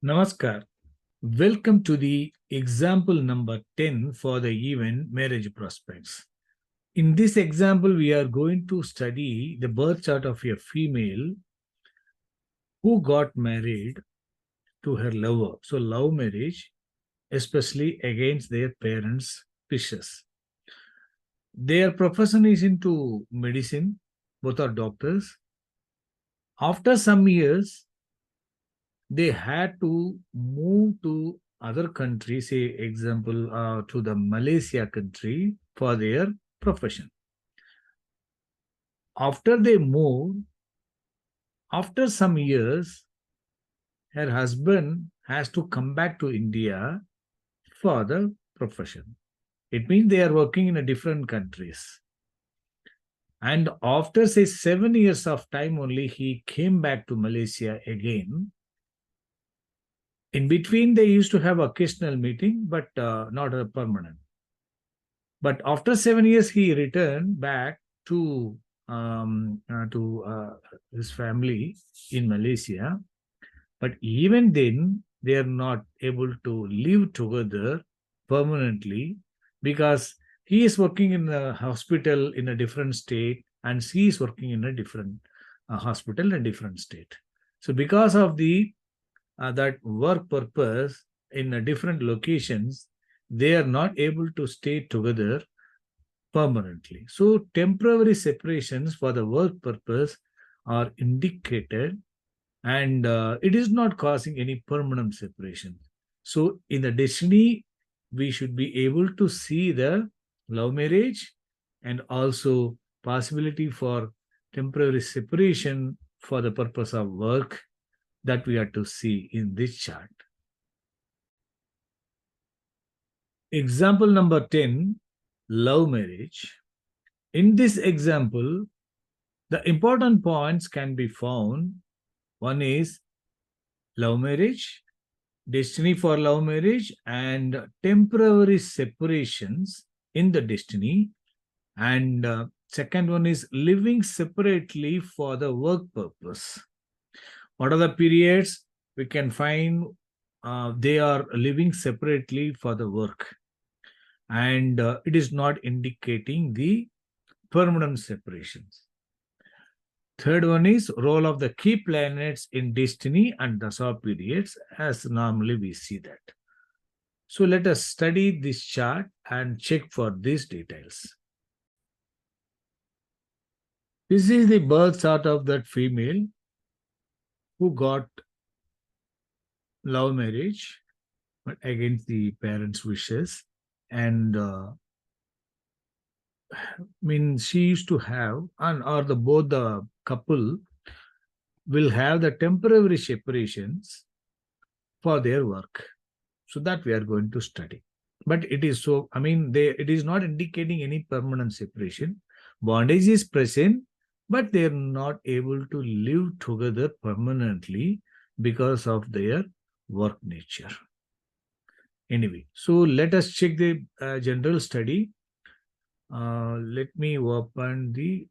Namaskar. Welcome to the example number 10 for the event marriage prospects. In this example, we are going to study the birth chart of a female who got married to her lover. So, love marriage, especially against their parents' wishes. Their profession is into medicine, both are doctors. After some years, they had to move to other countries, say example to the Malaysia country for their profession. After they moved, after some years, her husband has to come back to India for the profession. It means they are working in a different countries. And after say 7 years of time only, he came back to Malaysia again. In between, they used to have occasional meeting, but not a permanent. But after 7 years, he returned back to his family in Malaysia. But even then, they are not able to live together permanently because he is working in a hospital in a different state and she is working in a different hospital in a different state. So because of the that work purpose in different locations, they are not able to stay together permanently. So temporary separations for the work purpose are indicated, and it is not causing any permanent separation. So in the destiny, we should be able to see the love marriage and also possibility for temporary separation for the purpose of work that we are to see in this chart. Example number 10, love marriage. In this example, the important points can be found. One is love marriage, destiny for love marriage, and temporary separations in the destiny. And second one is living separately for the work purpose. What are the periods? We can find they are living separately for the work. And it is not indicating the permanent separations. Third one is role of the key planets in destiny and dasa periods, as normally we see that. So let us study this chart and check for these details. This is the birth chart of that female who got love marriage but against the parents' wishes, and she used to have, and or the both the couple will have the temporary separations for their work. So that we are going to study. But it is so, it is not indicating any permanent separation. Bondage is present, but they are not able to live together permanently because of their work nature. Anyway, so let us check the general study. Let me open the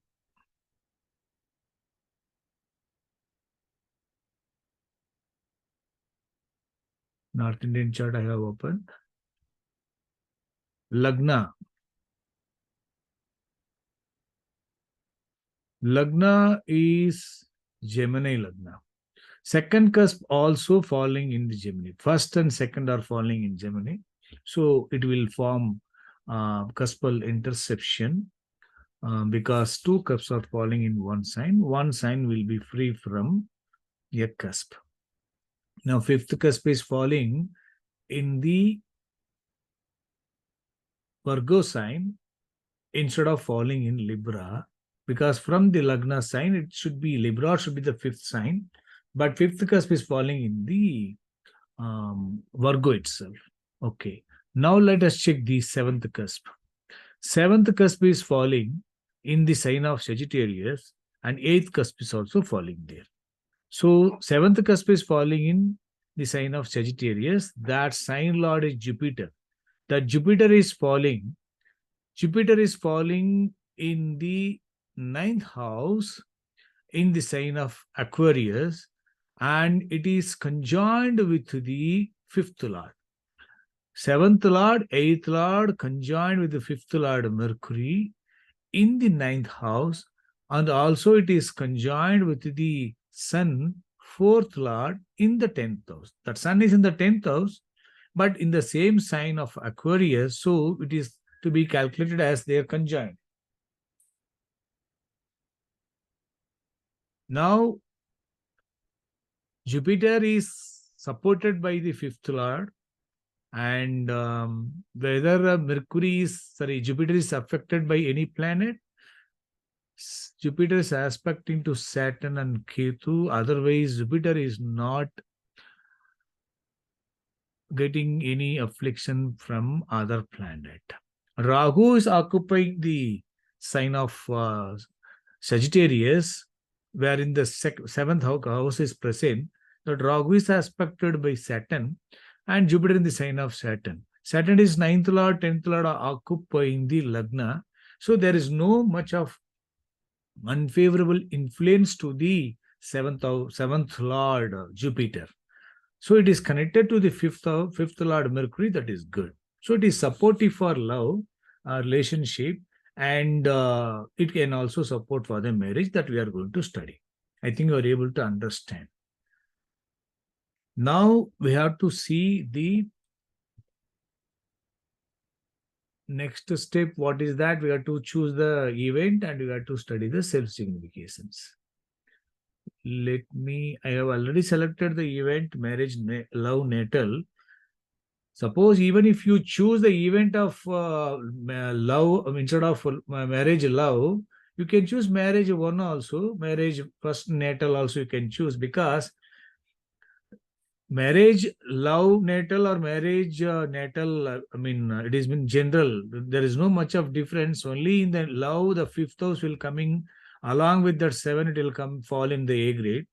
North Indian chart I have opened. Lagna. Lagna is Gemini Lagna. Second cusp also falling in the Gemini. First and second are falling in Gemini. So it will form cuspal interception because two cusps are falling in one sign. One sign will be free from a cusp. Now, fifth cusp is falling in the Virgo sign instead of falling in Libra, because from the Lagna sign, it should be Libra, should be the fifth sign, but fifth cusp is falling in the Virgo itself. Okay. Now let us check the seventh cusp. Seventh cusp is falling in the sign of Sagittarius, and eighth cusp is also falling there. So seventh cusp is falling in the sign of Sagittarius. That sign lord is Jupiter. That Jupiter is falling. Jupiter is falling in the ninth house in the sign of Aquarius. and it is conjoined with the fifth lord. Seventh lord, eighth lord conjoined with the fifth lord Mercury in the ninth house, and also it is conjoined with the sun, fourth lord, in the 10th house. That sun is in the 10th house, but in the same sign of Aquarius, so it is to be calculated as they are conjoined. Now, Jupiter is supported by the fifth lord, and whether Jupiter is affected by any planet, Jupiter is aspecting to Saturn and Ketu. Otherwise, Jupiter is not getting any affliction from other planet. Rahu is occupying the sign of Sagittarius, wherein the seventh house is present. That Rahu is aspected by Saturn and Jupiter in the sign of Saturn. Saturn is ninth lord, 10th lord are occupying the Lagna. So there is no much of unfavorable influence to the seventh lord Jupiter. So it is connected to the fifth lord Mercury. That is good. So it is supportive for love, relationship, and it can also support for the marriage that we are going to study. I think you are able to understand. Now we have to see the next step. What is that? We have to choose the event and we have to study the self-significations. I have already selected the event marriage, love, natal. Suppose even if you choose the event of love instead of marriage love, you can choose marriage one also, marriage first natal also you can choose, because marriage love natal or marriage natal, it is in general, there is no much of difference. Only in the love, the fifth house will coming along with that 7, it will come fall in the A grade.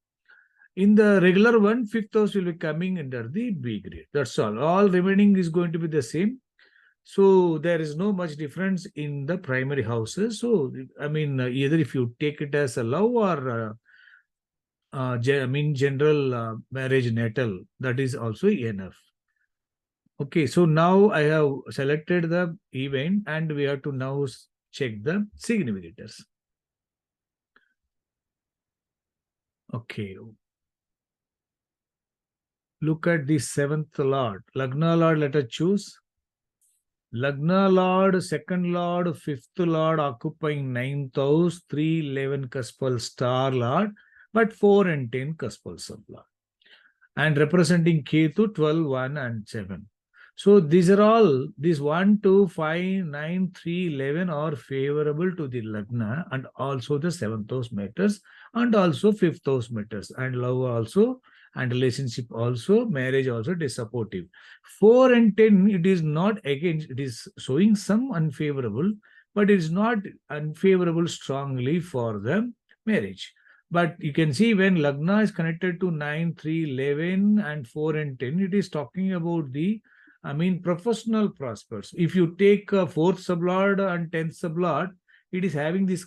In the regular one, fifth house will be coming under the B grade. That's all. All remaining is going to be the same. So there is no much difference in the primary houses. So, either if you take it as a love or, general marriage natal, that is also enough. Okay, so now I have selected the event and we have to now check the significators. Okay. Look at the seventh lord. Lagna lord, let us choose. Lagna lord, second lord, fifth lord occupying ninth house, 3, 11 cuspal star lord, but 4 and 10 cuspal sublord. And representing Ketu, 12, 1 and 7. So these are all, these 1, 2, 5, 9, 3, 11 are favorable to the Lagna, and also the 7th house matters, and also 5th house matters, and love also, and relationship also, marriage also, it is supportive. 4 and 10, it is not against, it is showing some unfavorable, but it is not unfavorable strongly for the marriage. But you can see when Lagna is connected to 9, 3, 11 and 4 and 10, it is talking about the, professional prospects. If you take 4th sublord and 10th sublord, it is having this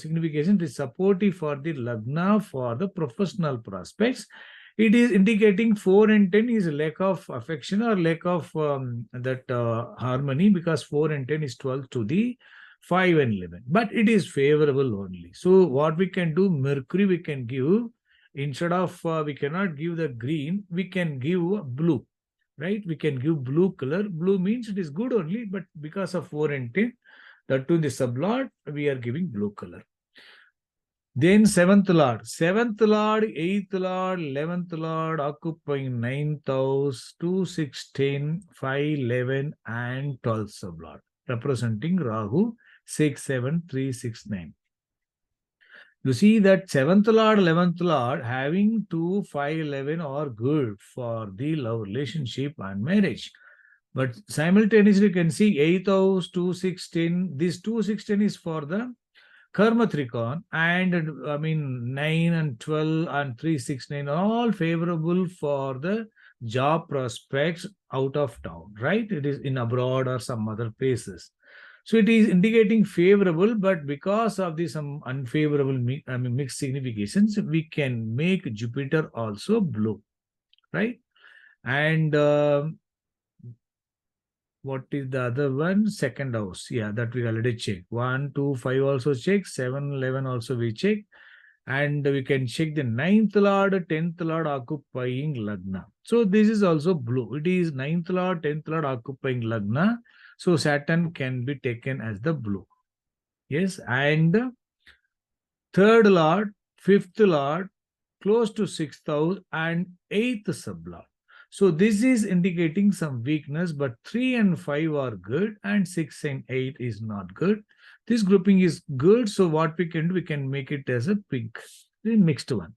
signification. It is supportive for the Lagna for the professional prospects. It is indicating 4 and 10 is lack of affection or lack of harmony, because 4 and 10 is 12 to the 5 and 11. But it is favorable only. So what we can do, Mercury we can give, instead of, we cannot give the green, we can give blue, right? We can give blue color. Blue means it is good only, but because of 4 and 10, that to the sublord, we are giving blue color. Then 7th lord, 8th lord, 11th lord occupying 9th house, 2, 16, 5, 11 and 12th sublord, representing Rahu, 6, 7, 3, 6, 9. You see that 7th lord, 11th lord having 2, 5, 11 are good for the love relationship and marriage. But simultaneously you can see 8th house, 2, 16, this 2, 16 is for the Karma Trikon, and 9 and 12 and 3, 6, 9 are all favorable for the job prospects out of town, right? It is in abroad or some other places. So it is indicating favorable, but because of the some unfavorable mixed significations, we can make Jupiter also blue, right? And what is the other one? Second house. Yeah, that we already check. 1, 2, 5 also check. 7, 11 also we check. And we can check the ninth lord, 10th lord occupying Lagna. So this is also blue. It is ninth lord, 10th lord occupying Lagna. So Saturn can be taken as the blue. Yes, and third lord, fifth lord, close to sixth house, and eighth sublord. So this is indicating some weakness, but 3 and 5 are good, and 6 and 8 is not good. This grouping is good, so what we can do, we can make it as a pink, the mixed one.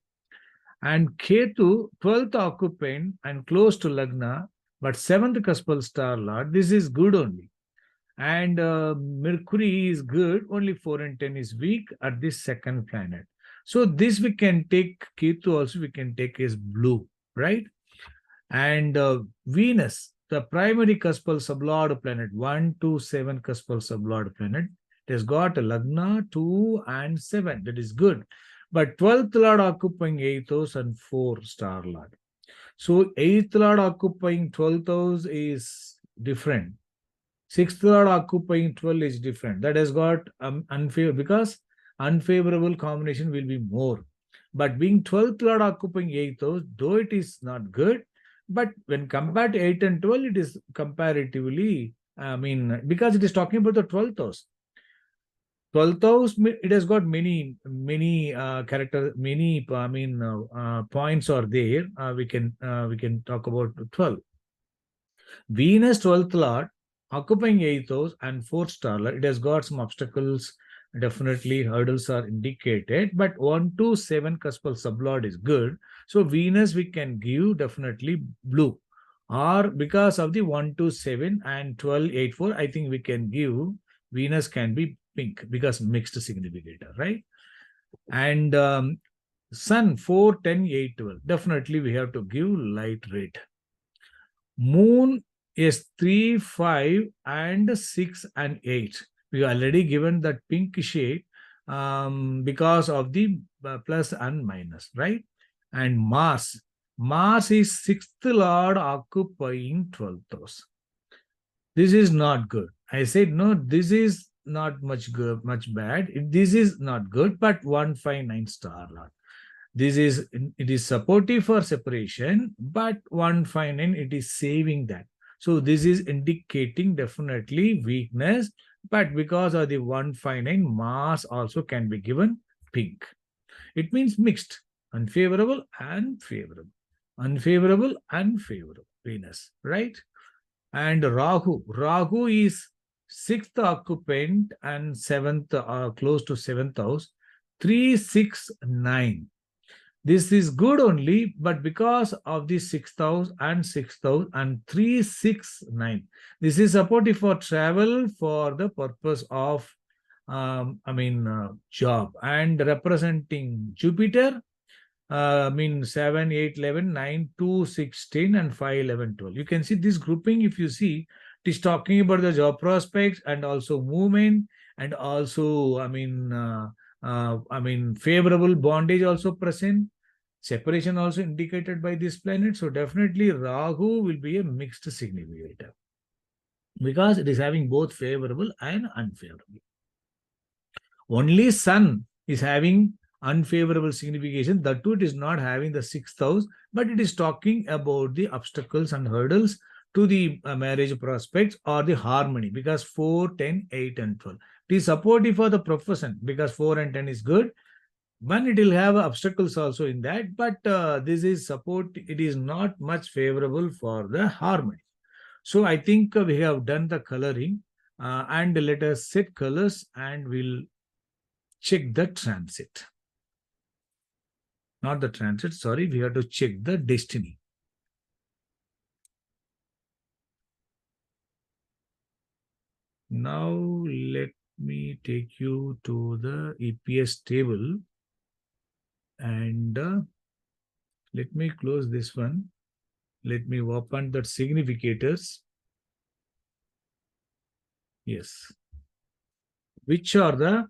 And Ketu, 12th occupant and close to Lagna, but 7th cuspal star lord, this is good only. And Mercury is good, only 4 and 10 is weak at this second planet. So this we can take, Ketu also we can take as blue, right? And Venus, the primary cuspal sublord planet, 1 to 7 cuspal sublord planet, it has got a Lagna, 2 and 7, that is good. But 12th lord occupying 8th house and 4 star lord. So 8th lord occupying 12th house is different. Sixth lord occupying 12 is different. That has got unfavorable, because unfavorable combination will be more. But being 12th lord occupying 8th house, though it is not good, but when compared to 8 and 12, it is comparatively, because it is talking about the 12th house. 12th house, it has got many character, many points are there. We can talk about 12. Venus 12th lord occupying 8th house and 4th star lord. It has got some obstacles. Definitely hurdles are indicated, but 1 to 7 cuspal sublord is good. So Venus we can give definitely blue, or because of the 1 to 7 and 12, 8, 4, I think we can give Venus can be pink because mixed significator, right? And Sun 4, 10, 8, 12. Definitely we have to give light red. Moon is 3, 5, and 6 and 8. We already given that pink shade because of the plus and minus, right? And Mars. Mars is 6th lord occupying 12th house. This is not good. I said, no, this is not much good, much bad. This is not good, but 159 star lord. This is, it is supportive for separation, but 159 it is saving that. So this is indicating definitely weakness, but because of the 159, Mars also can be given pink. It means mixed, unfavorable and favorable, unfavorable and favorable, Venus, right? And Rahu is 6th occupant and 7th, close to 7th house, 3, 6, 9. This is good only, but because of the 6th house and 6th house and 3, 6, 9. This is supportive for travel for the purpose of, job, and representing Jupiter, 7, 8, 11, 9, 2, 16, and 5, 11, 12. You can see this grouping, if you see, it is talking about the job prospects and also movement, and also, favorable bondage also present. Separation also indicated by this planet. So definitely Rahu will be a mixed significator because it is having both favorable and unfavorable. Only Sun is having unfavorable signification. That too, it is not having the 6th house, but it is talking about the obstacles and hurdles to the marriage prospects or the harmony, because 4, 10, 8, and 12. It is supportive for the profession because 4 and 10 is good. One, it will have obstacles also in that, but this is support. It is not much favorable for the harmony. So I think we have done the coloring, and let us set colors and we'll check the transit. Not the transit, sorry, we have to check the destiny. Now let me take you to the EPS table, and let me close this one. Let me open the significators. Yes. which are the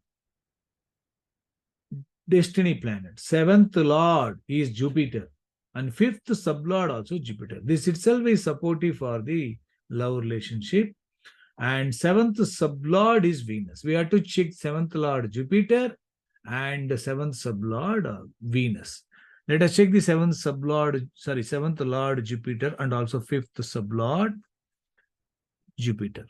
destiny planets. Seventh lord is Jupiter, and fifth sublord also Jupiter. This itself is supportive for the love relationship. And seventh sublord is Venus. We have to check seventh lord Jupiter and seventh sublord Venus. Let us check the seventh lord Jupiter and also fifth sublord Jupiter.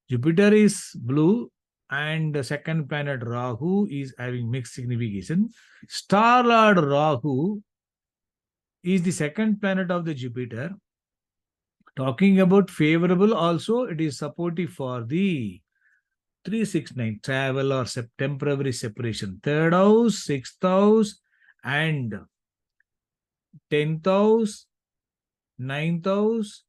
Jupiter is blue, and the second planet Rahu is having mixed signification. Star Lord Rahu is the second planet of the Jupiter. Talking about favorable also, it is supportive for the 369 travel or temporary separation. Third house, sixth house, and 10th house, 9th house,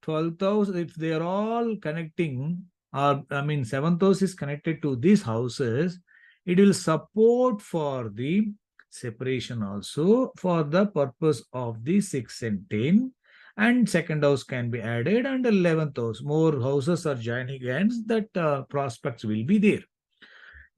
12th house, if they are all connecting, or I mean, 7th house is connected to these houses, it will support for the separation also for the purpose of the 6 and 10. And second house can be added, and 11th house. More houses are joining hands, that prospects will be there.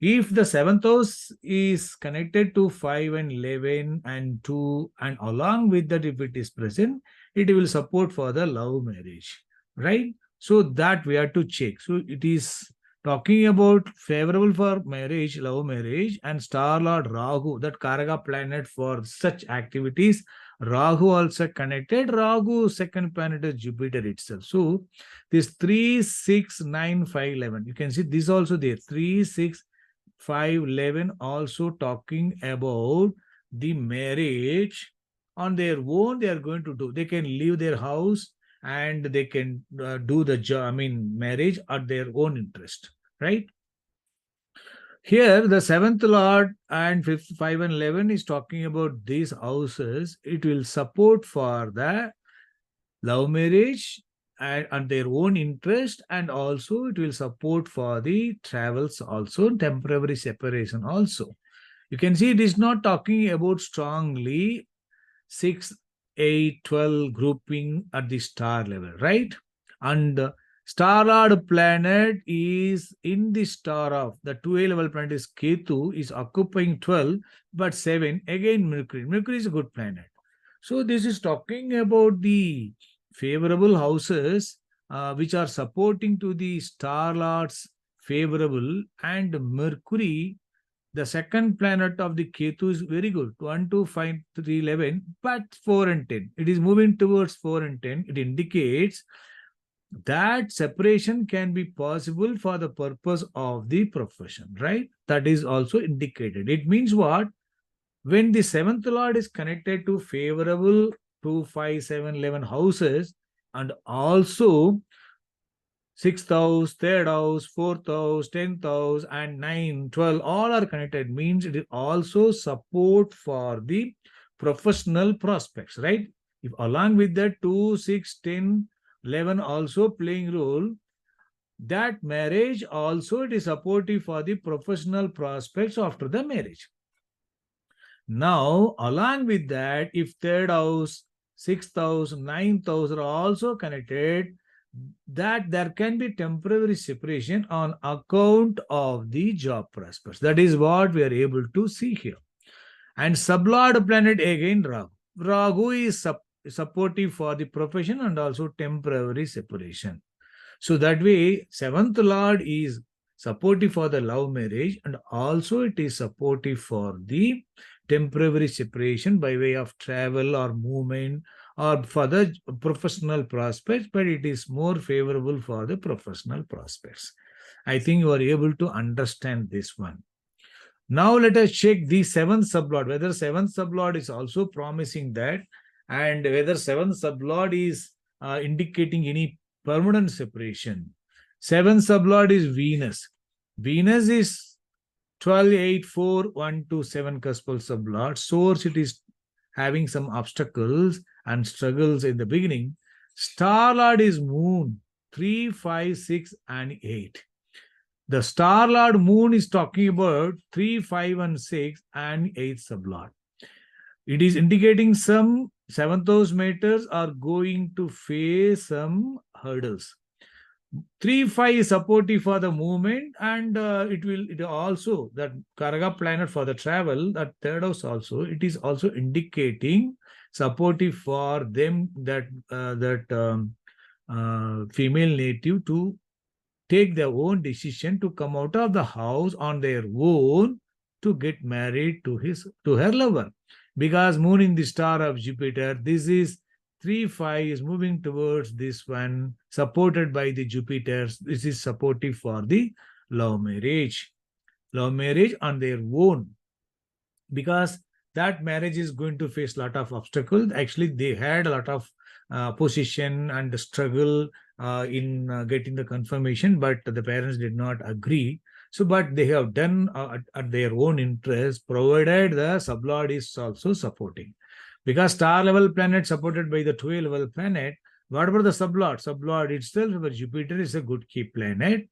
If the seventh house is connected to 5 and 11 and 2, and along with that, if it is present, it will support for the love marriage, right? So that we have to check. So it is talking about favorable for marriage, love marriage, and star lord Rahu, that Karaka planet for such activities. Rahu also connected. Rahu second planet is Jupiter itself. So this 3, 6, 9, 5, 11. You can see this also there. 3, 6, 5, 11 also talking about the marriage on their own. They are going to do. They can leave their house and they can do the job. I mean, marriage at their own interest, right? Here, the seventh lord and fifth, 5 and 11 is talking about these houses. It will support for the love marriage and their own interest, and also it will support for the travels also, temporary separation also. You can see it is not talking about strongly 6, 8, 12 grouping at the star level, right? And star lord planet is in the star of the 2A level planet is Ketu, is occupying 12, but 7 again Mercury. Mercury is a good planet. So this is talking about the favorable houses which are supporting to the star lords favorable, and Mercury, the second planet of the Ketu, is very good. 1, 2, 5, 3, 11, but 4 and 10. It is moving towards 4 and 10. It indicates that separation can be possible for the purpose of the profession, right? That is also indicated. It means what? When the seventh lord is connected to favorable 2, 5, 7, 11 houses, and also sixth house, third house, fourth house, 10th house, and 9, 12, all are connected, means it is also support for the professional prospects, right? If along with that 2, 6, 10, 11 also playing role, that marriage also it is supportive for the professional prospects after the marriage. Now, along with that, if third house, sixth house, ninth house are also connected, that there can be temporary separation on account of the job prospects. That is what we are able to see here. And sublord planet again, Rahu. Rahu is supportive for the profession and also temporary separation. So that way, seventh lord is supportive for the love marriage, and also it is supportive for the temporary separation by way of travel or movement or for the professional prospects, but it is more favorable for the professional prospects. I think you are able to understand this one. Now let us check the seventh sublord, whether seventh sublord is also promising that, and whether seventh sublord is indicating any permanent separation. Seventh sublord is Venus. Venus is 12, 8, 4, 1, 2, 7 cuspal sublord. Source, it is having some obstacles and struggles in the beginning. Star Lord is Moon, 3, 5, 6, and 8. The star lord moon is talking about 3, 5, and 6 and 8 sublord. It is indicating some seventh house matters are going to face some hurdles. 3-5 is supportive for the movement, and it also that Karaga planet for the travel, that third house also, it is also indicating supportive for them, that female native to take their own decision to come out of the house on their own to get married to her lover, because moon in the star of Jupiter, this is 3-5 is moving towards this one, supported by the Jupiters. This is supportive for the love marriage on their own, because that marriage is going to face a lot of obstacles. Actually, they had a lot of opposition and struggle in getting the confirmation, but the parents did not agree. So, but they have done at their own interest, provided the sublord is also supporting. Because star level planet supported by the 12 level planet, what about the sublord? Sublord itself, Jupiter is a good key planet,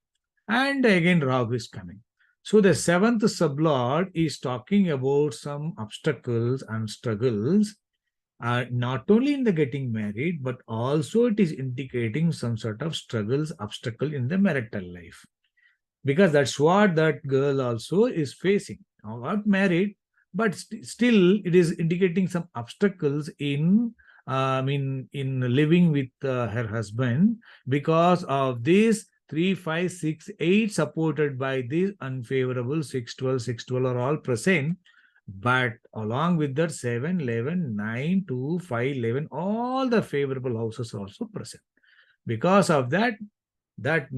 and again Rahu is coming. So the seventh sublord is talking about some obstacles and struggles, not only in the getting married, but also it is indicating some sort of struggles, obstacle in the marital life. Because that's what that girl also is facing. Now, not married, but still it is indicating some obstacles in in living with her husband, because of this 3, 5, 6, 8 supported by this unfavorable 6, 12, 6, 12 are all present. But along with that 7, 11, 9, 2, 5, 11, all the favorable houses are also present. Because of that, that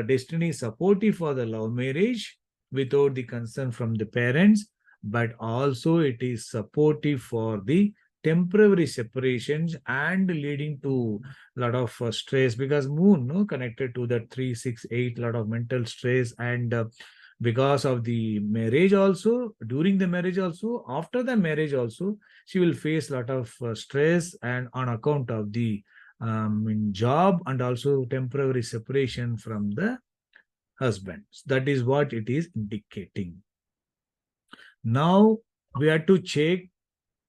destiny is supportive for the love marriage without the consent from the parents, but also it is supportive for the temporary separations and leading to a lot of stress, because moon connected to that 3, 6, 8, lot of mental stress, and because of the marriage also, during the marriage also, after the marriage also, she will face a lot of stress, and on account of the in job, and also temporary separation from the husband. That is what it is indicating. Now we have to check.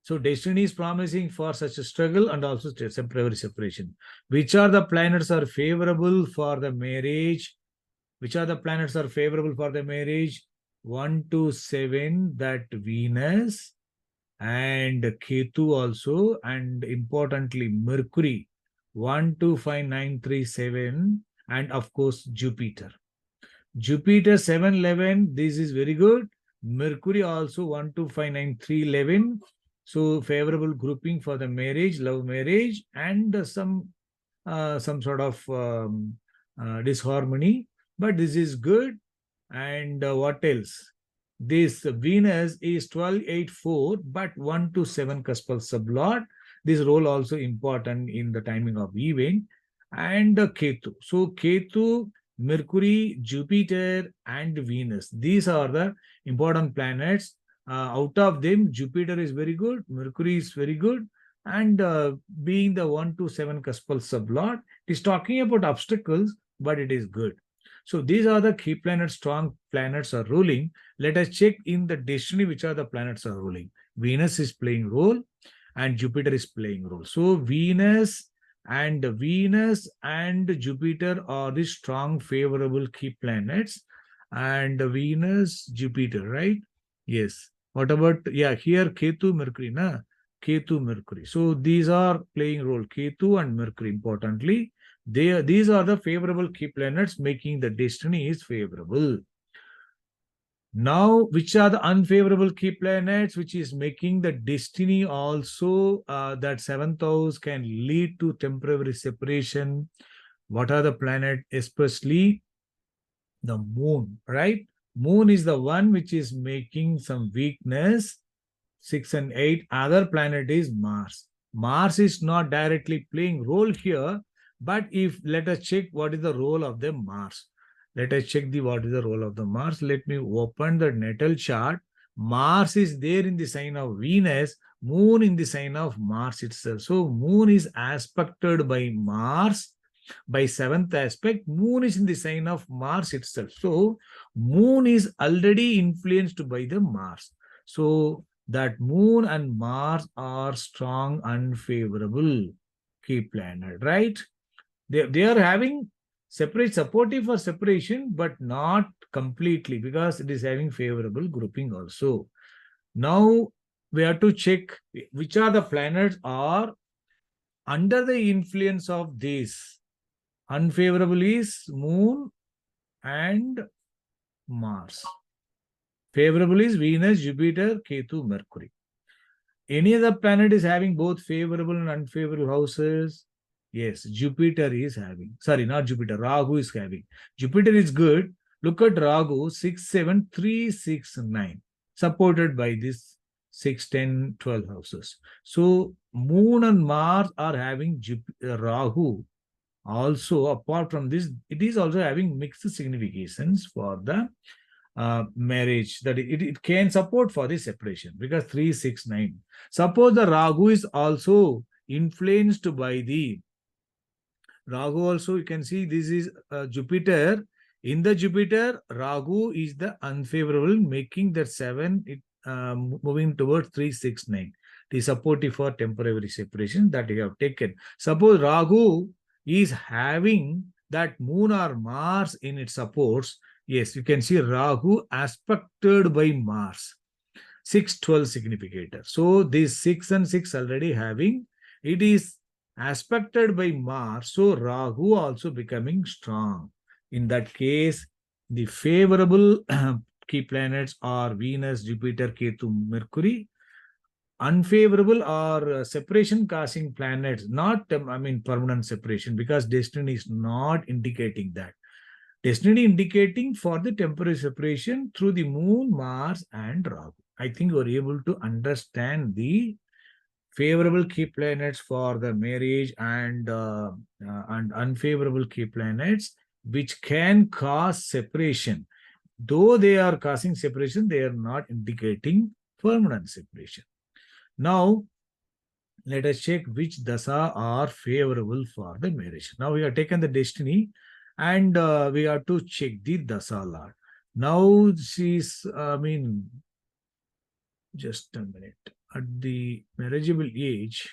So destiny is promising for such a struggle and also temporary separation. Which are the planets are favorable for the marriage? Which are the planets are favorable for the marriage? 1 to 7, that Venus and Ketu also, and importantly Mercury 1, 2, 5, 9, 3, 7, and of course Jupiter. Jupiter 7, 11, this is very good. Mercury also 1, 2, 5, 9, 3, 11. So favorable grouping for the marriage, love marriage, and some sort of disharmony. But this is good. And what else? This Venus is 12-8-4, but 1 to 7 cuspal sublord. This role also important in the timing of event. And Ketu. So Ketu, Mercury, Jupiter, and Venus. These are the important planets. Out of them, Jupiter is very good, Mercury is very good, and being the 1 to 7 cuspal sublord, it is talking about obstacles, but it is good. So these are the key planets, strong planets are ruling. Let us check in the destiny which are the planets are ruling. Venus is playing role and Jupiter is playing role. So Venus and Jupiter are the strong favorable key planets. And Venus, Jupiter, right? Yes. What about, yeah, here Ketu, Mercury, na? Ketu, Mercury. So these are playing role, Ketu and Mercury importantly. These are the favorable key planets making the destiny is favorable. Now, which are the unfavorable key planets, which is making the destiny also that 7th house can lead to temporary separation? What are the planets? Especially the moon, right? Moon is the one which is making some weakness. 6 and 8. Other planet is Mars. Mars is not directly playing role here, but if let us check what is the role of the Mars. Let us check what is the role of the Mars. Let me open the natal chart. Mars is there in the sign of Venus, Moon in the sign of Mars itself. So Moon is aspected by Mars. By 7th aspect, Moon is in the sign of Mars itself. So Moon is already influenced by the Mars. So that Moon and Mars are strong, unfavorable key planet, right? They are having supportive for separation, but not completely, because it is having favorable grouping also. Now we have to check which are the planets are under the influence of this. Unfavorable is Moon and Mars. Favorable is Venus, Jupiter, Ketu, Mercury. Any other planet is having both favorable and unfavorable houses? Yes, Jupiter is having. Sorry, not Jupiter. Rahu is having. Jupiter is good. Look at Rahu 6, 7, 3, 6, 9. Supported by this 6, 10, 12 houses. So Moon and Mars are having Rahu. Also, apart from this, it is also having mixed significations for the marriage, that it can support for the separation, because 3, 6, 9. Suppose the Rahu is also influenced by the Rahu also, you can see this is Jupiter. In the Jupiter, Rahu is the unfavorable, making that 7, moving towards 3, 6, 9. It is supportive for temporary separation that you have taken. Suppose Rahu is having that Moon or Mars in its supports. Yes, you can see Rahu aspected by Mars. 6, 12 significator. So this 6 and 6 already having, it is aspected by Mars. So Rahu also becoming strong. In that case, the favorable key planets are Venus, Jupiter, Ketu, Mercury. Unfavorable or separation causing planets, not permanent separation, because destiny is not indicating that. Destiny indicating for the temporary separation through the Moon, Mars, and Rahu. I think you are able to understand the favorable key planets for the marriage and unfavorable key planets, which can cause separation. Though they are causing separation, they are not indicating permanent separation. Now, let us check which dasa are favorable for the marriage. Now we have taken the destiny, and we have to check the dasa lord. Now she's, just a minute. At the marriageable age,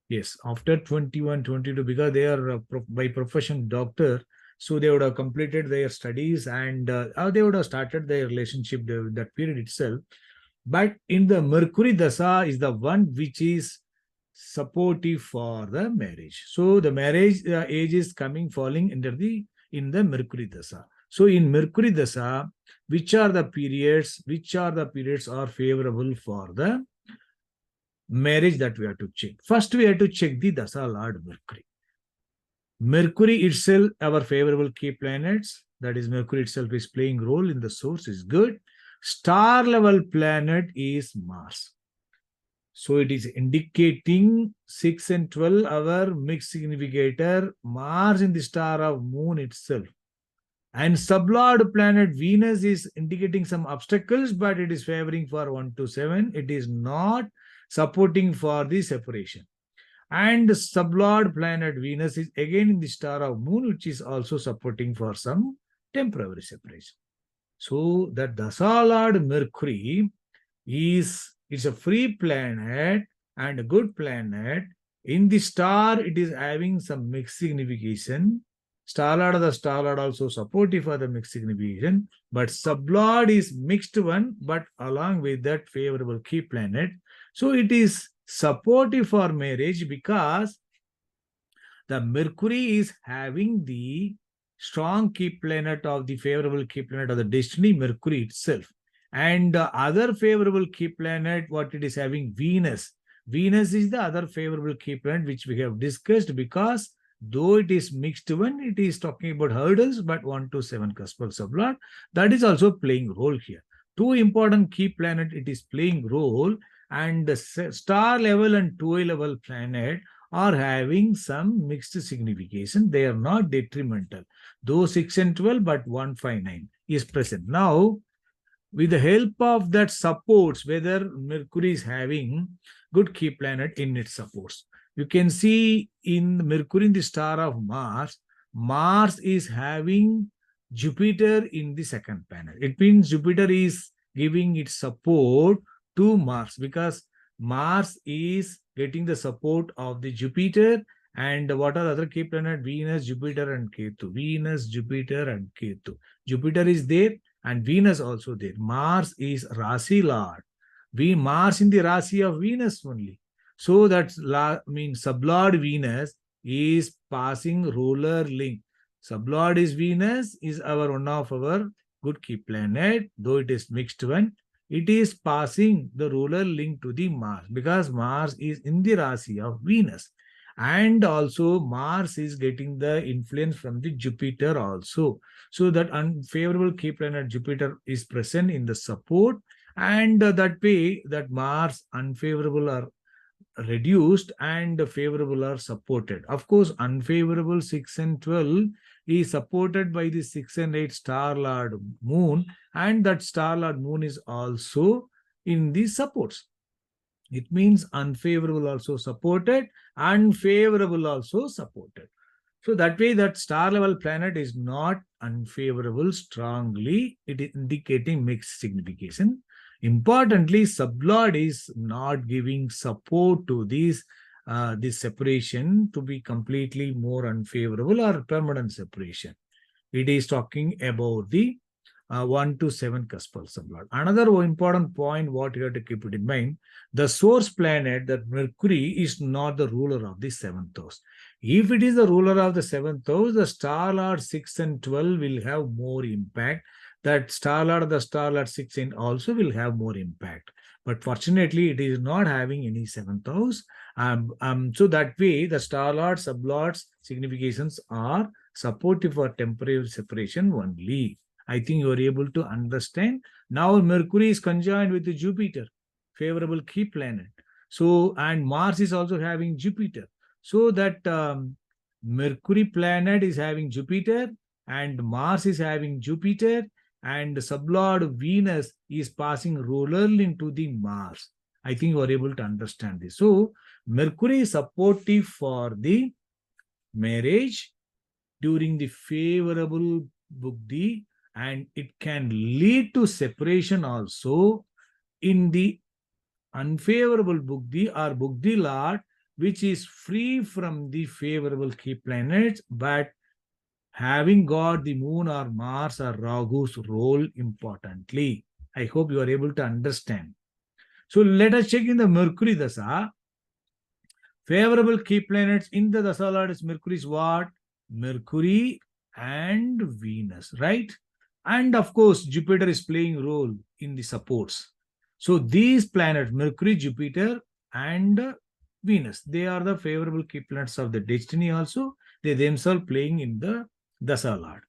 yes, after 21, 22, because they are by profession doctor, so they would have completed their studies, and they would have started their relationship that period itself. But in the Mercury Dasa is the one which is supportive for the marriage. So the marriage age is falling in the Mercury Dasa. So in Mercury Dasa, which are the periods are favorable for the marriage, that we have to check. First, we have to check the Dasa Lord Mercury. Mercury itself, our favorable key planets, that is Mercury itself is playing role in the source, is good. Star level planet is Mars. So it is indicating 6 and 12, our mixed significator, Mars in the star of Moon itself. And sublord planet Venus is indicating some obstacles, but it is favoring for 1 to 7. It is not supporting for the separation. And sublord planet Venus is again in the star of Moon, which is also supporting for some temporary separation. So that Dasa Lord Mercury it's a free planet and a good planet. In the star, it is having some mixed signification. Star Lord of the Star Lord also supportive for the mixed signification, but sublord is mixed one, but along with that favorable key planet. So it is supportive for marriage, because the Mercury is having the strong key planet of the favorable key planet of the destiny, Mercury itself. And other favorable key planet, what it is having, Venus. Venus is the other favorable key planet which we have discussed, because though it is mixed one, it is talking about hurdles, but 1 to 7 cuspal sublord, that is also playing role here. Two important key planet it is playing role, and the star level and 2A level planet are having some mixed signification. They are not detrimental. Though 6 and 12, but 1, 5, 9 is present. Now, with the help of that supports, whether Mercury is having good key planet in its supports. You can see in Mercury in the star of Mars, Mars is having Jupiter in the second panel. It means Jupiter is giving its support to Mars, because Mars is getting the support of the Jupiter. And what are the other key planets? Venus, Jupiter, and Ketu. Venus, Jupiter, and Ketu. Jupiter is there and Venus also there. Mars is Rasi Lord. Mars in the Rasi of Venus only. So that means sublord Venus is passing ruler link. Sublord is Venus, is one of our good key planet, though it is mixed one. It is passing the ruler link to the Mars because Mars is in the Rasi of Venus. And also Mars is getting the influence from the Jupiter also. So that unfavorable key planet Jupiter is present in the support, and that way that Mars unfavorable are reduced and favorable are supported. Of course, unfavorable 6 and 12 is supported by the 6 and 8 star lord moon, and that star lord moon is also in the supports. It means unfavorable also supported, unfavorable also supported. So that way that star level planet is not unfavorable strongly. It is indicating mixed signification. Importantly, sublord is not giving support to this separation to be completely more unfavorable or permanent separation. It is talking about the 1 to 7 cuspal sublord. Another important point what you have to keep it in mind, the source planet, that Mercury, is not the ruler of the 7th house. If it is the ruler of the 7th house, the star lord 6 and 12 will have more impact. That star lord, the star lord 6 and also will have more impact. But fortunately, it is not having any 7th house. So that way, the star lord, sublords significations are supportive for temporary separation only. I think you are able to understand. Now Mercury is conjoined with the Jupiter, favorable key planet. So, and Mars is also having Jupiter. So that Mercury planet is having Jupiter and Mars is having Jupiter, and sublord Venus is passing rulerly into the Mars. I think you are able to understand this. So Mercury is supportive for the marriage during the favorable Buddhi, and it can lead to separation also in the unfavorable Buddhi or Buddhi Lord, which is free from the favorable key planets, but having got the moon or Mars or Rahu's role importantly. I hope you are able to understand. So let us check in the Mercury Dasa. Favorable key planets in the Dasa Lord is Mercury is what? Mercury and Venus, right? And of course, Jupiter is playing role in the supports. So these planets, Mercury, Jupiter, and Venus, they are the favorable key planets of the destiny also. They themselves playing in the Dasa Lord.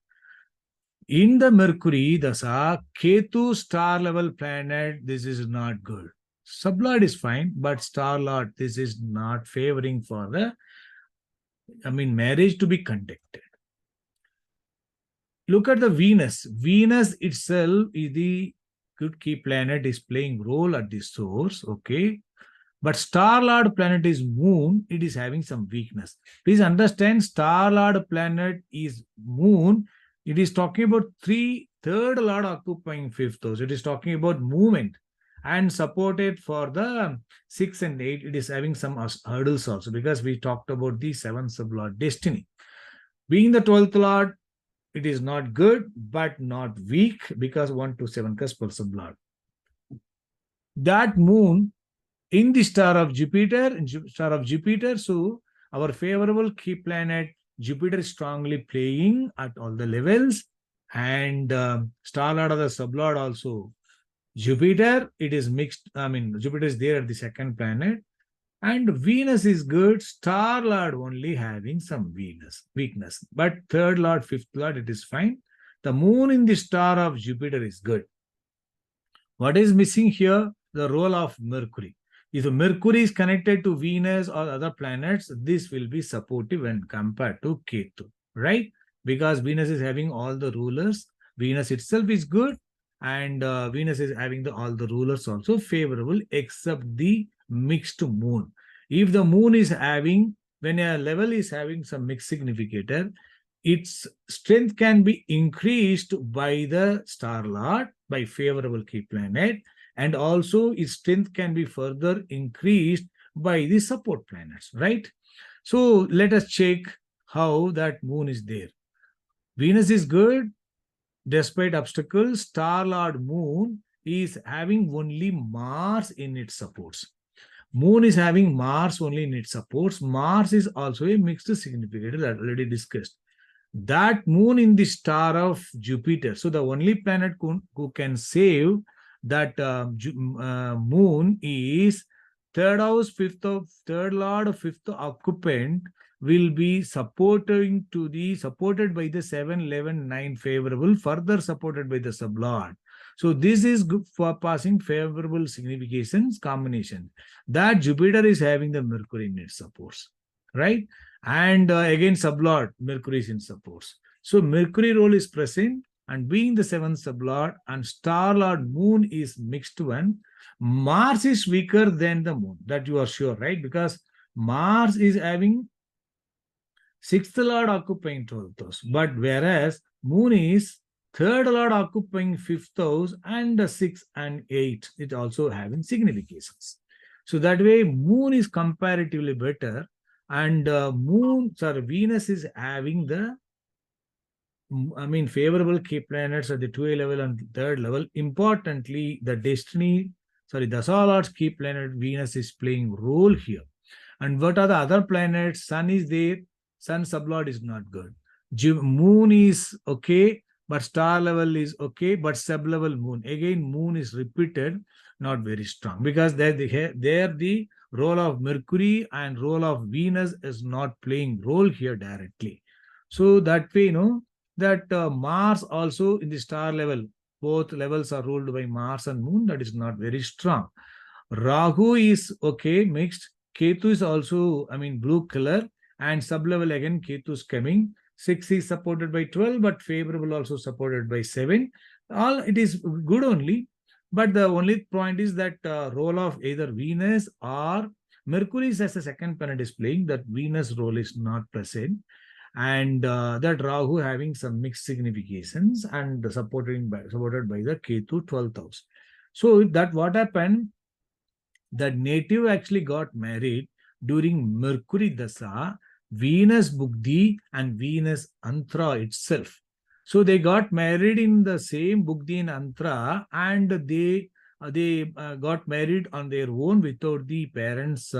In the Mercury Dasa, Ketu star level planet, this is not good. Sublord is fine, but star lord, this is not favoring for the, marriage to be conducted. Look at the Venus. Venus itself is the good key planet, is playing role at the source, okay? But star lord planet is moon, it is having some weakness. Please understand, star lord planet is moon. It is talking about third lord occupying 5th house. It is talking about movement and supported for the 6 and 8. It is having some hurdles also because we talked about the 7th sublord destiny. Being the 12th lord, it is not good, but not weak because 1 to 7 cuspal sublord. That moon in the star of Jupiter, so our favorable key planet, Jupiter is strongly playing at all the levels, and star lord of the sublord also. Jupiter, it is mixed. Jupiter is there at the 2nd planet, and Venus is good. Star lord only having some weakness. But 3rd lord, 5th lord, it is fine. The moon in the star of Jupiter is good. What is missing here? The role of Mercury. If Mercury is connected to Venus or other planets, this will be supportive when compared to Ketu, right? Because Venus is having all the rulers. Venus itself is good, and Venus is having all the rulers also favorable, except the mixed moon. If the moon is having, when a level is having some mixed significator, its strength can be increased by the star lord, by favorable key planet, and also its strength can be further increased by the support planets, right? So let us check how that moon is there. Venus is good despite obstacles. Star Lord Moon is having only Mars in its supports. Moon is having Mars only in its supports. Mars is also a mixed significator that already discussed. That moon in the star of Jupiter. So the only planet who can save that moon is third house, fifth of third lord, fifth occupant will be supported by the 7, 11, 9 favorable, further supported by the sublord. So this is good for passing favorable significations combination. That Jupiter is having the Mercury in its supports, right? And again, sublord, Mercury is in supports. So Mercury role is present, and being the seventh sublord, and star lord Moon is mixed one. Mars is weaker than the Moon, that you are sure, right? Because Mars is having sixth lord occupying 12th house, but whereas Moon is third lord occupying fifth house, and the sixth and eighth, it also having significations. So that way, Moon is comparatively better, and Venus is having the favorable key planets at the 2A level and third level. Importantly, the Dasha Lord's key planet Venus is playing role here. And what are the other planets? Sun is there. Sun sublord is not good. Moon is okay, but star level is okay, but sub-level Moon. Again, Moon is repeated, not very strong, because there the role of Mercury and role of Venus is not playing role here directly. So that way, that Mars also in the star level, both levels are ruled by Mars and Moon. That is not very strong. Rahu is okay, mixed. Ketu is also, blue color, and sub-level again, Ketu is coming. 6 is supported by 12, but favorable also supported by 7. All it is good only, but the only point is that role of either Venus or Mercury is as a second planet is playing, that Venus role is not present, and that Rahu having some mixed significations and supported by the Ketu 12th house. So that what happened, the native actually got married during Mercury Dasa, Venus Bugdi and Venus Antra itself. So they got married in the same Bugdi and Antra, and they got married on their own without the parents'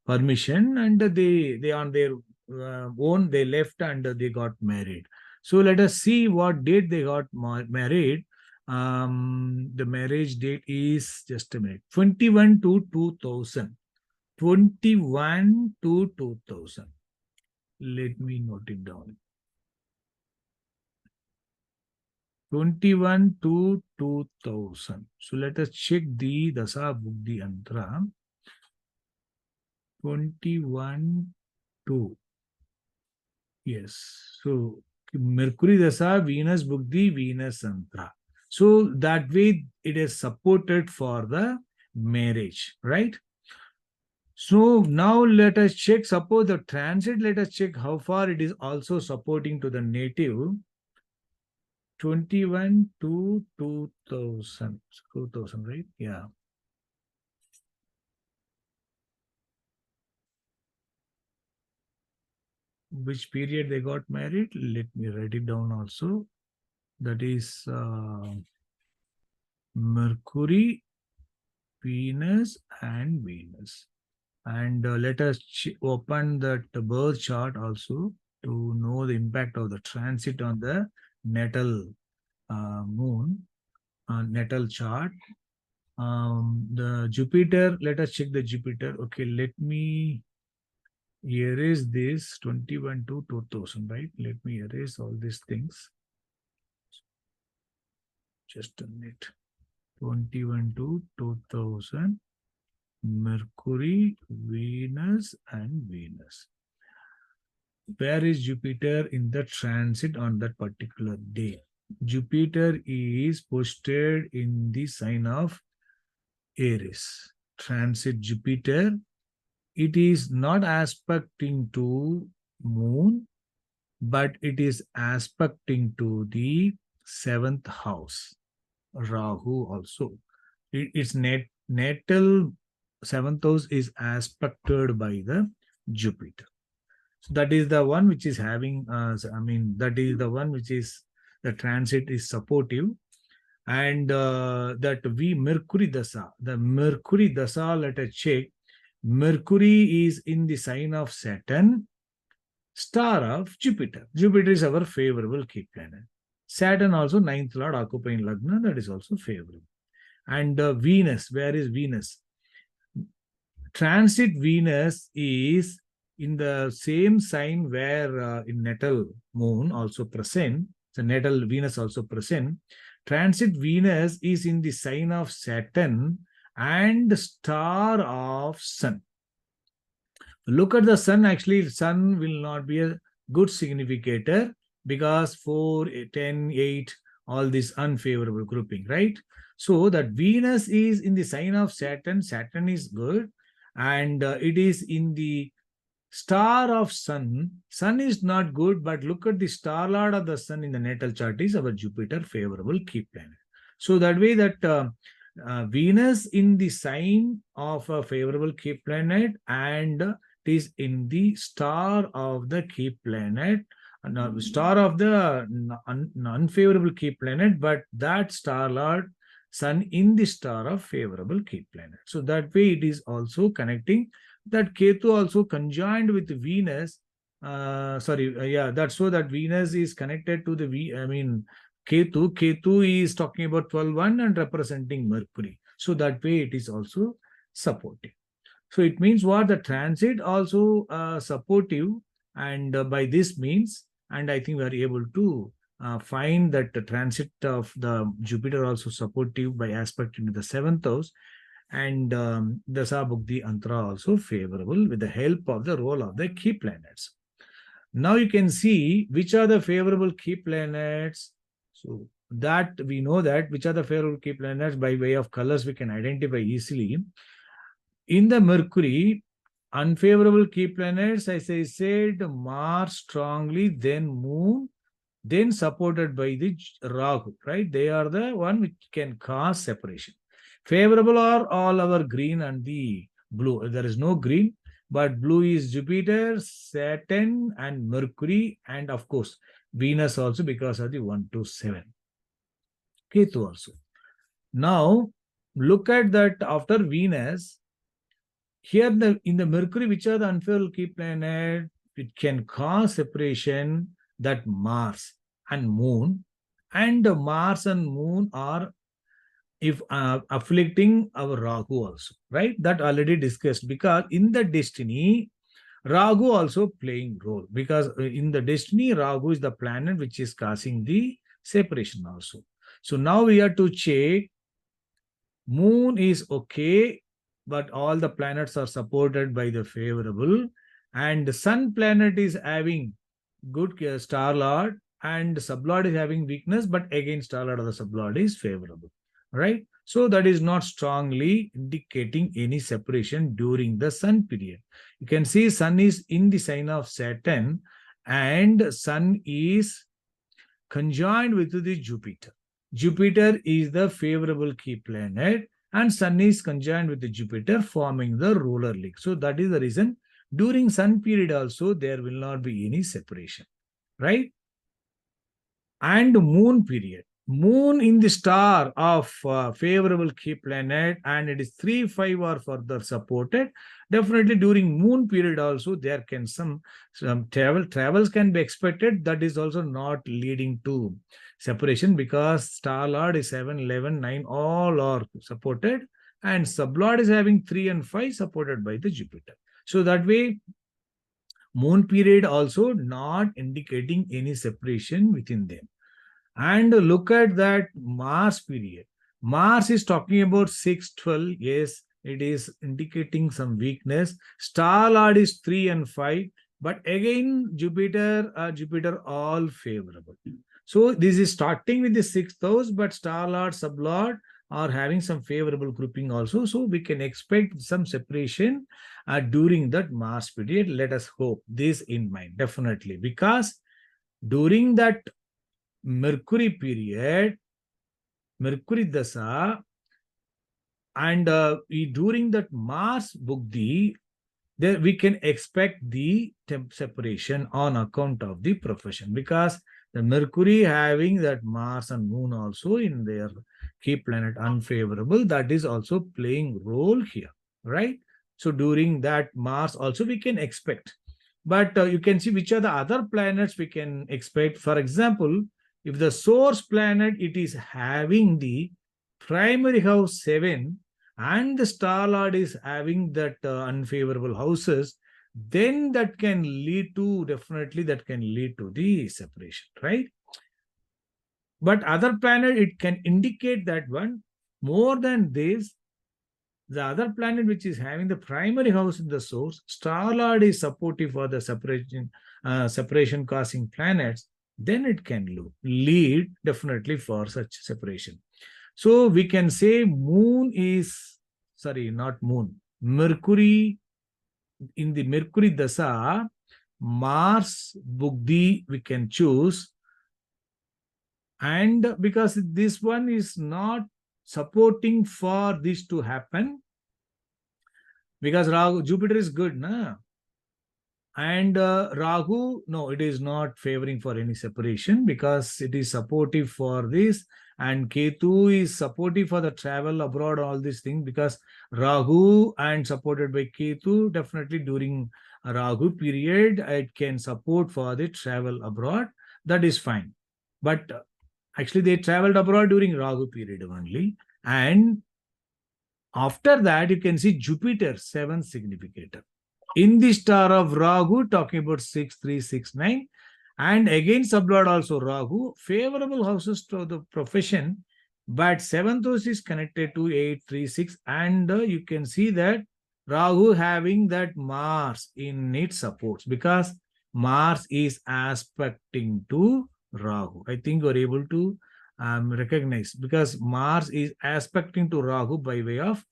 permission, and they on their own they left and they got married. So let us see what date they got married. The marriage date is, just a minute, 21 to 2000. 21 to 2000. Let me note it down. 21 to 2000. So let us check the Dasa Buddhi Antra. 21 to. Yes. So Mercury Dasa, Venus Buddhi, Venus Antra. So that way it is supported for the marriage, right? So now let us check, suppose the transit, let us check how far it is also supporting to the native. 21 to 2000, 2000, right? Yeah. Which period they got married? Let me write it down also. That is Mercury, Venus, and Venus. And let us open that birth chart also to know the impact of the transit on the natal moon, natal chart. The Jupiter, let us check the Jupiter. Okay, let me erase this 21 to 2000, right? Let me erase all these things. Just a minute. 21 to 2000. Mercury, Venus, and Venus. Where is Jupiter in the transit on that particular day? Jupiter is posted in the sign of Aries. Transit Jupiter. It is not aspecting to Moon, but it is aspecting to the 7th house. Rahu also. Its natal 7th house is aspected by the Jupiter. So that is the one which is having, that is the one which is, the transit is supportive. And that Mercury Dasa, the Mercury Dasa, let us check. Mercury is in the sign of Saturn, star of Jupiter. Jupiter is our favorable key planet. Saturn also 9th lord occupying Lagna, that is also favorable. And Venus, where is Venus? Transit Venus is in the same sign where in natal moon also present, so natal Venus also present. Transit Venus is in the sign of Saturn and star of Sun. Look at the Sun. Actually, Sun will not be a good significator because 4, 10, 8, all this unfavorable grouping, right? So that Venus is in the sign of Saturn. Saturn is good, and it is in the star of Sun. Sun is not good, but look at the star lord of the Sun in the natal chart is our Jupiter, favorable key planet. So that way that Venus in the sign of a favorable key planet, and it is in the star of the key planet, star of the unfavorable key planet, but that star lord Sun in the star of favorable key planet. So that way it is also connecting that Ketu also conjoined with Venus. That's so that Venus is connected to the Ketu. Ketu is talking about 12-1 and representing Mercury. So that way it is also supportive. So it means what? The transit also supportive, and by this means, and I think we are able to find that the transit of the Jupiter also supportive by aspect into the 7th house, and Dasa Bhuktī Antara also favorable with the help of the role of the key planets. Now you can see which are the favorable key planets. So that we know that which are the favorable key planets by way of colors we can identify easily. In the Mercury, unfavorable key planets, as I said, Mars strongly, then Moon, then supported by the Rahu, right? They are the one which can cause separation. Favorable are all our green and the blue. There is no green, but blue is Jupiter, Saturn, and Mercury, and of course, Venus also because of the 1 to 7. Ketu also. Now, look at that after Venus. Here in the Mercury, which are the unfavorable key planet, it can cause separation, that Mars and Moon. And Mars and Moon are afflicting our Rahu also, right? That already discussed, because in the destiny, Rahu also playing role, because in the destiny, Rahu is the planet which is causing the separation also. So now we have to check. Moon is okay, but all the planets are supported by the favorable, and the Sun planet is having good star lord, and sublord is having weakness, but again star lord of the sublord is favorable, right? So that is not strongly indicating any separation during the Sun period. You can see Sun is in the sign of Saturn, and Sun is conjoined with the Jupiter. Jupiter is the favorable key planet, and Sun is conjoined with the Jupiter, forming the ruler link. So that is the reason during Sun period also there will not be any separation, right? And Moon period. Moon in the star of favorable key planet, and it is 3, 5 or further supported. Definitely during Moon period also there can some travels can be expected. That is also not leading to separation, because star lord is 7, 11, 9, all are supported, and sublord is having 3 and 5 supported by the Jupiter. So that way Moon period also not indicating any separation within them. And look at that Mars period. Mars is talking about 6, 12. Yes, it is indicating some weakness. Star lord is 3 and 5. But again, Jupiter all favorable. So this is starting with the 6th house, but star lord, sublord are having some favorable grouping also. So we can expect some separation during that Mars period. Let us hope this in mind, definitely. Because during that Mercury period, Mercury Dasa, and during that Mars Bugdi, there we can expect the separation on account of the profession, because the Mercury having that Mars and Moon also in their key planet unfavorable, that is also playing role here, right? So during that Mars also we can expect. But you can see which are the other planets we can expect. For example, if the source planet, it is having the primary house 7 and the star lord is having that unfavorable houses, then that can lead to, definitely that can lead to the separation, right? But other planet, it can indicate that one. More than this, the other planet which is having the primary house in the source, star lord is supportive for the separation causing planets, then it can lead definitely for such separation. So we can say Moon is, sorry, not Moon, Mercury, in the Mercury Dasa, Mars Bugdi we can choose. And because this one is not supporting for this to happen, because Rahu, Jupiter is good, na? And Rahu, no, it is not favoring for any separation because it is supportive for this. And Ketu is supportive for the travel abroad, all these things, because Rahu and supported by Ketu, definitely during a Rahu period, it can support for the travel abroad. That is fine. But actually, they traveled abroad during Rahu period only. And after that, you can see Jupiter, seventh significator. In the star of Rahu, talking about 6369, and again sublord also Rahu, favorable houses to the profession, but seventh house is connected to 836, and you can see that Rahu having that Mars in its supports, because Mars is aspecting to Rahu. I think you're able to recognize, because Mars is aspecting to Rahu by way of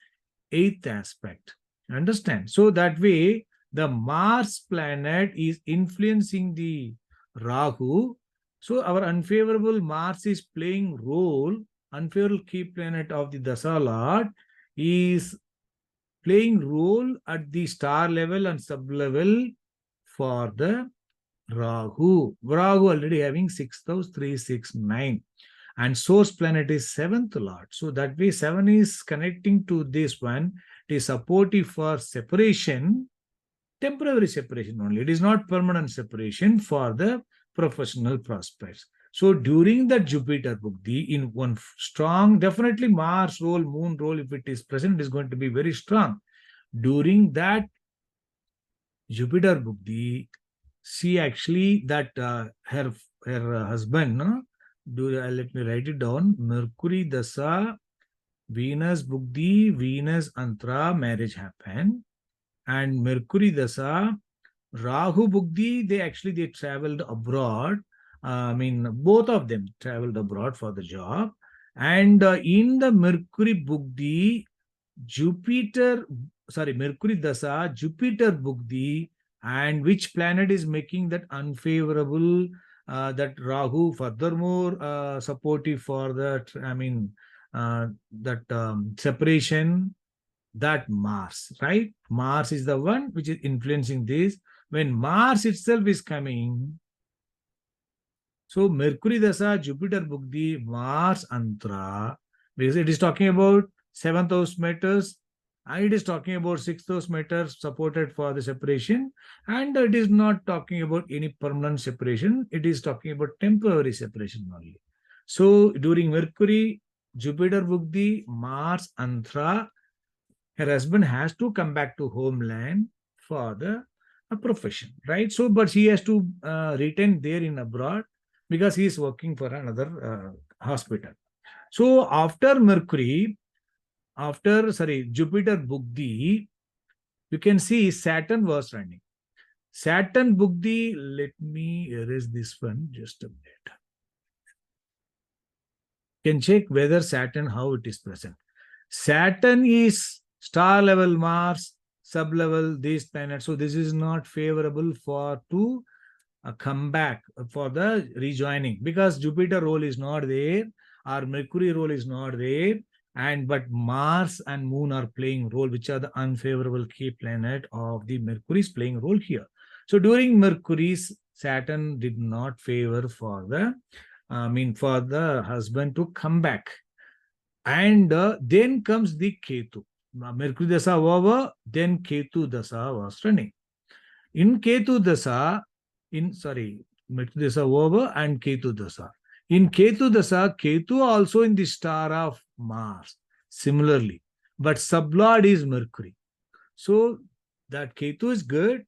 eighth aspect. Understand? So that way, the Mars planet is influencing the Rahu. So our unfavorable Mars is playing role. Unfavorable key planet of the Dasa Lord is playing role at the star level and sub level for the Rahu. Rahu already having 6,369. And source planet is seventh lord. So that way 7 is connecting to this one. It is supportive for separation, temporary separation only. It is not permanent separation for the professional prospects. So during the Jupiter Bugdi, in one strong, definitely Mars role, Moon role, if it is present, it is going to be very strong. During that Jupiter Bugdi, she actually, that her husband, no? Let me write it down. Mercury Dasa, Venus Bugdi, Venus Antra, marriage happened. And Mercury Dasa, Rahu Bugdi, they traveled abroad. Both of them traveled abroad for the job. And in the Mercury Bugdi, Mercury Dasa, Jupiter Bugdi, and which planet is making that unfavorable, that Rahu, furthermore supportive for that, separation, that Mars, right? Mars is the one which is influencing this. When Mars itself is coming, so Mercury Dasa, Jupiter Bugdi, Mars Antra, because it is talking about 7th house matters, and it is talking about 6th house matters supported for the separation, and it is not talking about any permanent separation, it is talking about temporary separation only. So during Mercury, Jupiter Bugdi, Mars Antra, her husband has to come back to homeland for the profession, right? So, but he has to retain there in abroad because he is working for another hospital. So after Mercury, Jupiter Bugdi, you can see Saturn was running. Saturn Bugdi, let me erase this one just a minute. You can check whether Saturn, how it is present. Saturn is star level Mars, sub level these planets. So this is not favorable for to come back for the rejoining, because Jupiter role is not there or Mercury role is not there. but Mars and Moon are playing role, which are the unfavorable key planet of the Mercury is playing role here. So during Mercury's, Saturn did not favor for for the husband to come back. And then comes the Ketu. Mercury Dasa over, then Ketu Dasa was running. In Ketu Dasa, Mercury Dasa over and Ketu Dasa. In Ketu Dasa, Ketu also in the star of Mars, similarly. But sublord is Mercury. So that Ketu is good,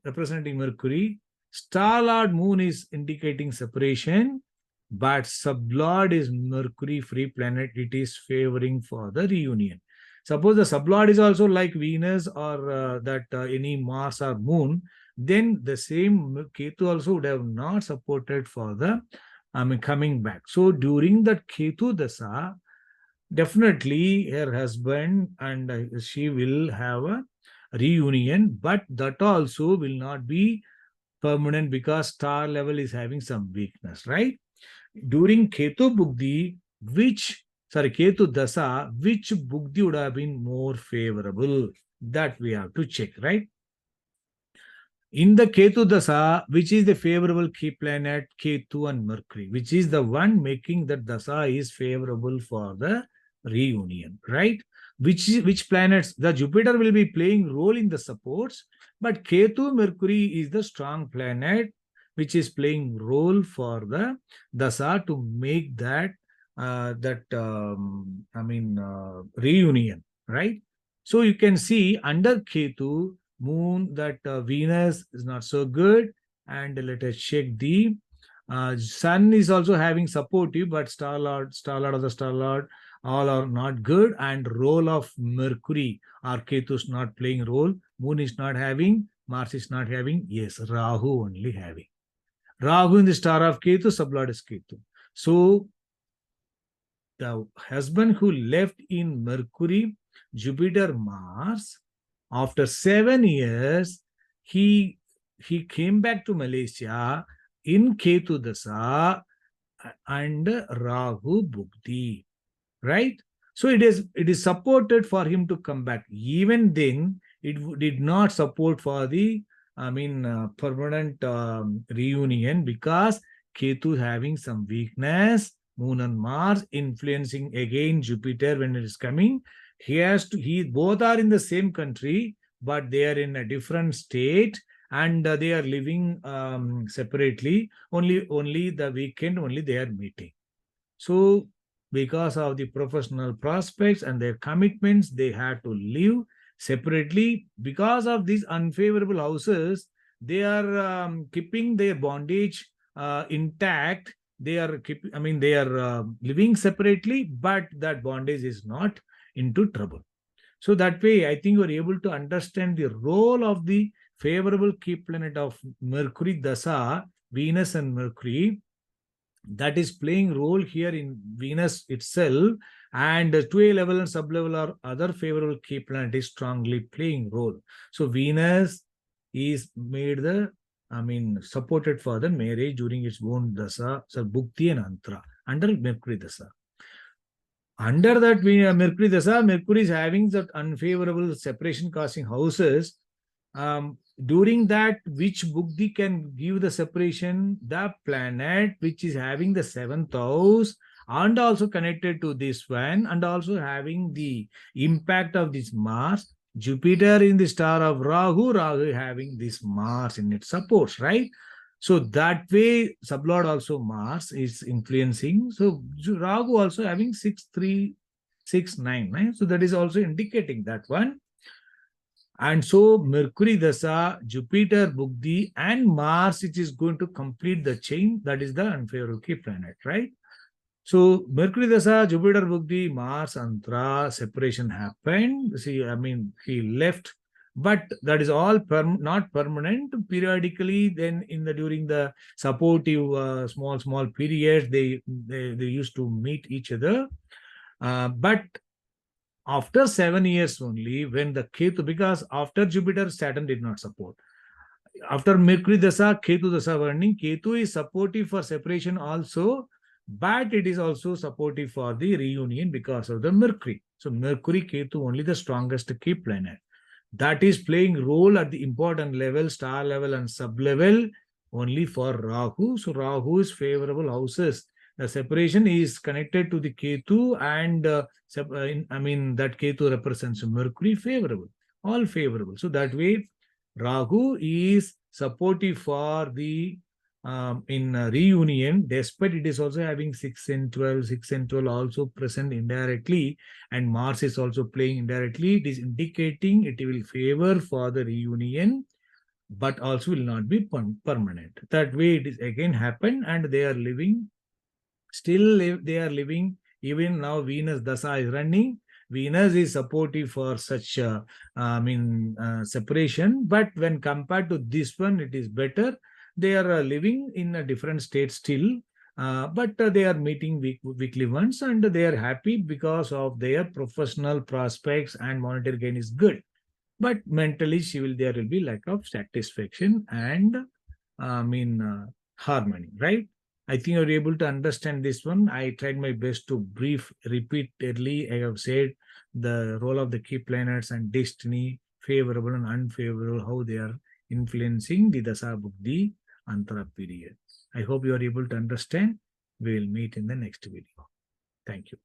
representing Mercury. Star Lord Moon is indicating separation, but sublord is Mercury, free planet. It is favoring for the reunion. Suppose the sublord is also like Venus or any Mars or Moon, then the same Ketu also would have not supported for the coming back. So during that Ketu Dasa, definitely her husband and she will have a reunion, but that also will not be permanent because star level is having some weakness, right? During Ketu Bugdi, Ketu Dasa, which Bugdi would have been more favorable? That we have to check, right? In the Ketu Dasa, which is the favorable key planet, Ketu and Mercury, which is the one making that Dasa is favorable for the reunion, right? Which planets? The Jupiter will be playing role in the supports, but Ketu, Mercury is the strong planet which is playing role for the Dasa to make that reunion, right? So you can see under Ketu, Moon, that Venus is not so good. And let us check the Sun is also having supportive, but Star Lord of the Star Lord, all are not good. And role of Mercury or Ketu is not playing role. Moon is not having, Mars is not having. Yes, Rahu only having. Rahu in the star of Ketu, sublord is Ketu. So the husband who left in Mercury, Jupiter, Mars, after 7 years, he came back to Malaysia in Ketu Dasa and Rahu Bhukti, right? So it is supported for him to come back. Even then, it did not support for the permanent reunion because Ketu having some weakness, Moon and Mars influencing again Jupiter when it is coming. Both are in the same country, but they are in a different state and they are living separately. Only the weekend, only they are meeting. So because of the professional prospects and their commitments, they had to live separately. Because of these unfavorable houses, they are keeping their bondage intact. They are living separately, but that bondage is not into trouble. So that way, I think you are able to understand the role of the favorable key planet of Mercury Dasa, Venus and Mercury, that is playing role here in Venus itself, and 2A level and sub-level or other favorable key planet is strongly playing role. So Venus is made supported for the marriage during its own Dasa, so Bhukti and Antra, under Mercury Dasa. Under that Mercury Dasa, Mercury is having that unfavorable separation causing houses. During that, which Bhukti can give the separation? The planet which is having the 7th house and also connected to this one and also having the impact of this Mars. Jupiter in the star of Rahu having this Mars in its supports, right? So that way, sublord also Mars is influencing. So Rahu also having 6, 3, 6, 9, right? So that is also indicating that one. And so Mercury Dasa, Jupiter Bhukti, and Mars, which is going to complete the chain, that is the unfavorable key planet, right? So Mercury Dasa, Jupiter Bhukti, Mars, Antra, separation happened. See, he left, but that is all not permanent. Periodically, then during the supportive small periods, they used to meet each other. But after 7 years only, when the Ketu, because after Jupiter, Saturn did not support. After Mercury Dasa, Ketu Dasa burning, Ketu is supportive for separation also, but it is also supportive for the reunion because of the Mercury. So Mercury, Ketu, only the strongest key planet. That is playing role at the important level, star level and sub level only for Rahu. So Rahu is favorable houses. The separation is connected to the Ketu and that Ketu represents Mercury, favorable, all favorable. So that way Rahu is supportive for the in reunion, despite it is also having 6 and 12, 6 and 12 also present indirectly, and Mars is also playing indirectly. It is indicating it will favor for the reunion, but also will not be permanent. That way it is again happened, and they are living, they are living, even now Venus Dasa is running. Venus is supportive for such separation, but when compared to this one, it is better. They are living in a different state still, but they are meeting weekly once, and they are happy because of their professional prospects and monetary gain is good. But mentally, there will be lack of satisfaction and harmony, right? I think you're able to understand this one. I tried my best to brief repeatedly. I have said the role of the key planets and destiny, favorable and unfavorable, how they are influencing the Dasa Buddhi Antara period. I hope you are able to understand. We will meet in the next video. Thank you.